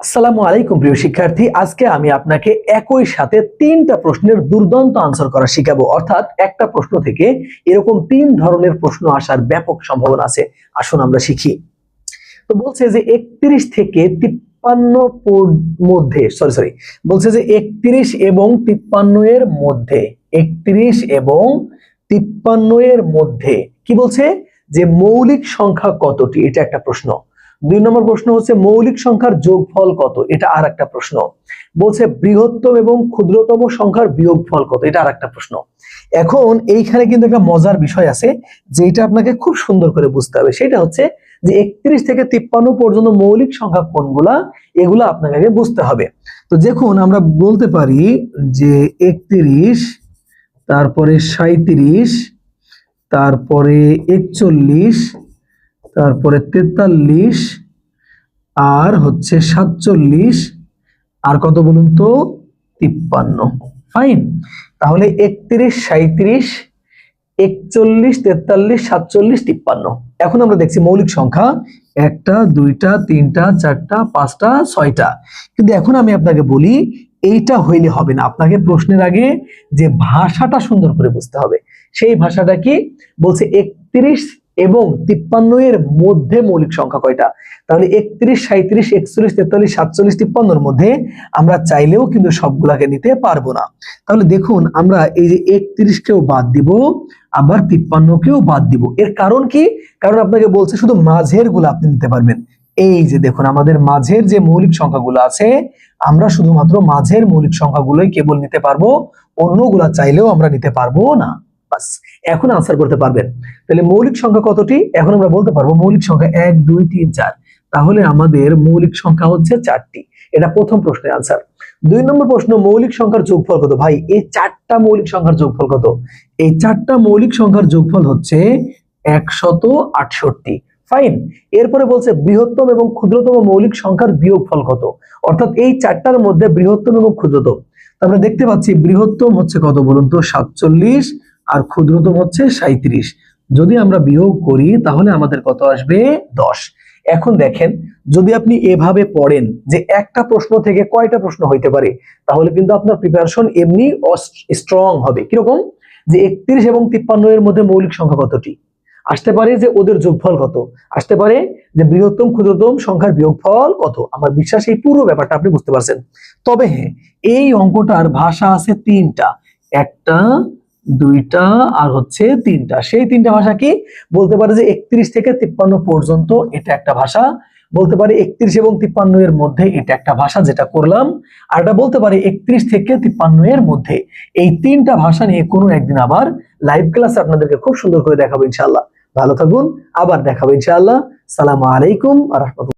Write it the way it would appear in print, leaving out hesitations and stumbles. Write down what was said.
আসসালামু আলাইকুম প্রিয় শিক্ষার্থী, আজকে আমি আপনাকে একই সাথে তিনটা প্রশ্নের দুর্দান্ত আনসার করা শিখাবো। অর্থাৎ একটা প্রশ্ন থেকে এরকম তিন ধরনের প্রশ্ন আসার ব্যাপক সম্ভাবনা আছে। আসুন আমরা শিখি। তো বলছে যে 31 থেকে 53 মধ্যে বলছে যে 31 এবং 53 এর মধ্যে 31 এবং 53 এর মধ্যে কি বলছে যে মৌলিক সংখ্যা কতটি, এটা একটা প্রশ্ন। 2 নম্বর প্রশ্ন হচ্ছে মৌলিক সংখ্যার যোগফল কত, এটা আর একটা প্রশ্ন। বলছে বৃহত্তম এবং ক্ষুদ্রতম সংখ্যার বিয়োগফল কত, এটা আর একটা প্রশ্ন। এখন এইখানে কিন্তু একটা মজার বিষয় আছে, যেটা আপনাকে খুব সুন্দর করে বুঝতে হবে। সেটা হচ্ছে যে 31 থেকে 53 পর্যন্ত মৌলিক সংখ্যা কোনগুলা, এগুলো আপনাকে আগে বুঝতে হবে। তো দেখুন, আমরা বলতে পারি যে 31, তারপরে 37, তারপরে 41, তারপরে 43, আর হচ্ছে 47, আর কত বলুন তো 53। ফাইন। তাহলে 31, 37, 41, 43, 47, 53। এখন আমরা দেখছি মৌলিক সংখ্যা 1টা 2টা 3টা 4টা 5টা 6টা। কিন্তু এখন আমি আপনাকে বলি, এইটা হইলে হবে না। আপনাকে প্রশ্নের আগে যে ভাষাটা সুন্দর করে বুঝতে হবে। সেই ভাষাটা কি বলছে? 31 এবং 53 এর মধ্যে মৌলিক সংখ্যা কয়টা? তাহলে 31, 37, 41, 43, 47, 53 এর মধ্যে আমরা চাইলেও কিন্তু সবগুলাকে নিতে পারবো না। তাহলে দেখুন, আমরা এই যে 31 কেও বাদ দিব, আবার 53 কেও বাদ দিব। এর কারণ কি? কারণ আপনাকে বলছে শুধু মাঝের গুলো আপনি নিতে পারবেন। এই যে দেখুন, আমাদের মাঝের যে মৌলিক সংখ্যাগুলো আছে, আমরা শুধুমাত্র মাঝের মৌলিক সংখ্যাগুলোই কেবল নিতে পারবো, অন্যগুলা চাইলেও আমরা নিতে পারবো না। বাস, এখন আনসার করতে পারবেন। তাহলে মৌলিক সংখ্যা কতটি? এখন আমরা বলতে পারবো মৌলিক সংখ্যা 1 2 3 4। তাহলে আমাদের মৌলিক সংখ্যা হচ্ছে 4টি। এটা প্রথম প্রশ্নের আনসার। 2 নম্বর প্রশ্ন, মৌলিক সংখ্যার যোগফল কত? ভাই, এই 4টা মৌলিক সংখ্যার যোগফল কত? এই 4টা মৌলিক সংখ্যার যোগফল হচ্ছে 168। ফাইন। এরপরে বলছে বৃহত্তম এবং ক্ষুদ্রতম মৌলিক সংখ্যার বিয়োগফল কত? অর্থাৎ এই 4টার মধ্যে বৃহত্তম এবং ক্ষুদ্রতম। আমরা দেখতে পাচ্ছি বৃহত্তম হচ্ছে কত বলুন তো 47, আর ক্ষুদ্রতম হচ্ছে 37। যদি আমরা বিয়োগ করি তাহলে আমাদের কত আসবে? 10। এখন দেখেন, যদি আপনি এভাবে পড়েন যে একটা প্রশ্ন থেকে কয়টা প্রশ্ন হইতে পারে, তাহলে কিন্তু আপনার প্রিপারেশন এমনি স্ট্রং হবে। কিরকম? যে 31 এবং 53 এর মধ্যে মৌলিক সংখ্যা কতটি, আসতে পারে যে ওদের যোগফল কত, আসতে পারে যে বৃহত্তম ক্ষুদ্রতম সংখ্যার বিয়োগফল কত। আমার বিশ্বাস এই পুরো ব্যাপারটা আপনি বুঝতে পারছেন। তবে হ্যাঁ, এই অঙ্কটার ভাষা আছে 3টা, 1টা 2টা আর হচ্ছে 3টা। সেই 3টা ভাষা কি? বলতে পারে যে 31 থেকে 53 পর্যন্ত এটা একটা ভাষা, বলতে পারে 31 এবং 53 এর মধ্যে এটা একটা ভাষা, যেটা করলাম। আর এটা বলতে পারে 31 থেকে 53 এর মধ্যে। এই 3টা ভাষা নিয়ে কোনো একদিন আবার লাইভ ক্লাসে আপনাদেরকে খুব সুন্দর করে দেখাবো ইনশাআল্লাহ। ভালো থাকুন, আবার দেখাবো ইনশাআল্লাহ। সালামু আলাইকুম ওয়া রাহমাতুল্লাহ।